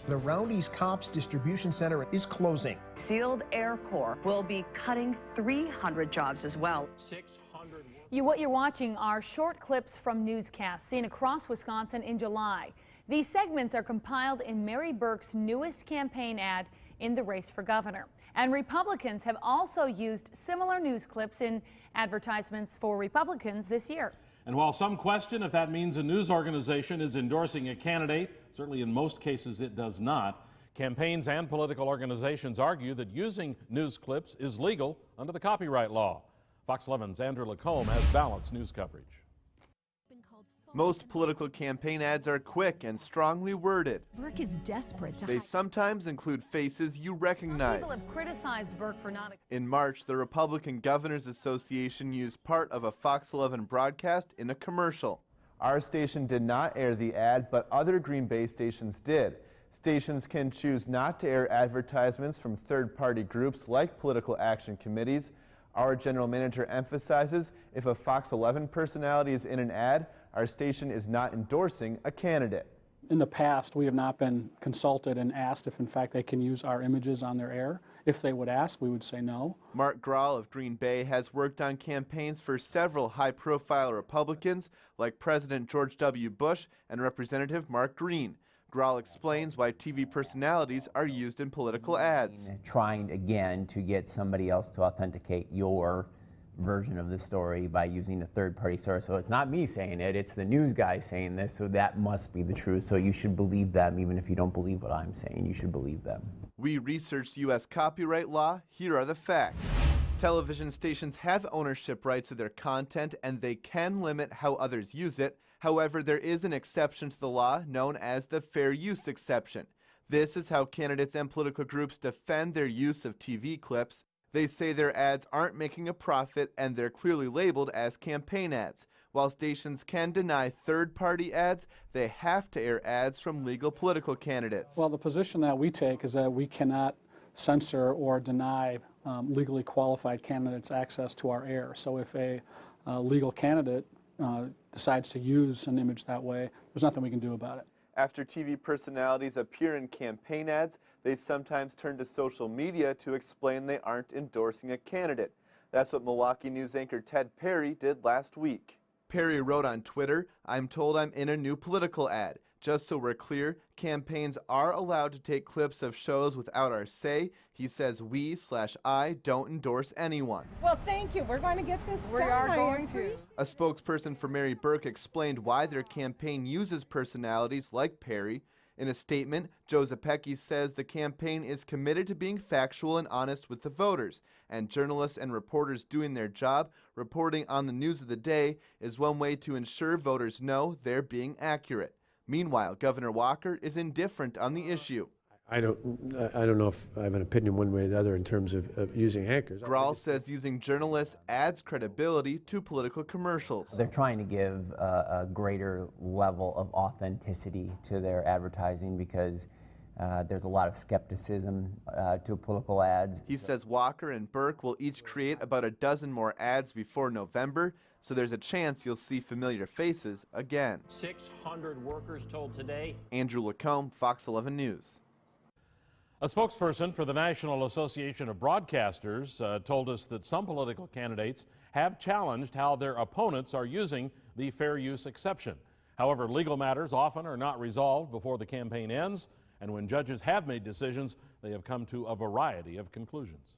The Roundy's Cops Distribution Center is closing. Sealed Air Corps will be cutting 300 jobs as well. 600. What you're watching are short clips from newscasts seen across Wisconsin in July. These segments are compiled in Mary Burke's newest campaign ad in the race for governor. And Republicans have also used similar news clips in advertisements for Republicans this year. And while some question if that means a news organization is endorsing a candidate, certainly in most cases it does not, campaigns and political organizations argue that using news clips is legal under the copyright law. Fox 11's Andrew LaCombe has balanced news coverage. Most political campaign ads are quick and strongly worded. Burke is desperate to. They sometimes include faces you recognize. People have criticized Burke for not. In March, the Republican Governors Association used part of a Fox 11 broadcast in a commercial. Our station did not air the ad, but other Green Bay stations did. Stations can choose not to air advertisements from third-party groups like political action committees. Our general manager emphasizes if a Fox 11 personality is in an ad, our station is not endorsing a candidate. In the past, we have not been consulted and asked if in fact they can use our images on their air. If they would ask, we would say no. Mark Grahl of Green Bay has worked on campaigns for several high-profile Republicans like President George W. Bush and Representative Mark Green. Grahl explains why TV personalities are used in political ads. Trying again to get somebody else to authenticate your version of the story by using a third-party source. So it's not me saying it, it's the news guy saying this, so that must be the truth. So you should believe them, even if you don't believe what I'm saying, you should believe them. We researched U.S. copyright law. Here are the facts. Television stations have ownership rights to their content, and they can limit how others use it. However, there is an exception to the law known as the fair use exception. This is how candidates and political groups defend their use of TV clips. They say their ads aren't making a profit and they're clearly labeled as campaign ads. While stations can deny third-party ads, they have to air ads from legal political candidates. Well, the position that we take is that we cannot censor or deny legally qualified candidates access to our air. So if a legal candidate decides to use an image that way, there's nothing we can do about it. After TV personalities appear in campaign ads, they sometimes turn to social media to explain they aren't endorsing a candidate. That's what Milwaukee News anchor Ted Perry did last week. Perry wrote on Twitter, "I'm told I'm in a new political ad. Just so we're clear, campaigns are allowed to take clips of shows without our say." He says we/I don't endorse anyone. Well, thank you. We're going to get this done. We are going to. A spokesperson for Mary Burke explained why their campaign uses personalities like Perry. In a statement, Joe Zapecki says the campaign is committed to being factual and honest with the voters, and journalists and reporters doing their job, reporting on the news of the day, is one way to ensure voters know they're being accurate. Meanwhile, Governor Walker is indifferent on the issue. I don't know if I have an opinion one way or the other in terms of using anchors. Grahl says using journalists adds credibility to political commercials. They're trying to give a greater level of authenticity to their advertising because there's a lot of skepticism to political ads. He says Walker and Burke will each create about a dozen more ads before November, so there's a chance you'll see familiar faces again. 600 workers told today. Andrew LaCombe, Fox 11 News. A spokesperson for the National Association of Broadcasters told us that some political candidates have challenged how their opponents are using the fair use exception. However, legal matters often are not resolved before the campaign ends, and when judges have made decisions, they have come to a variety of conclusions.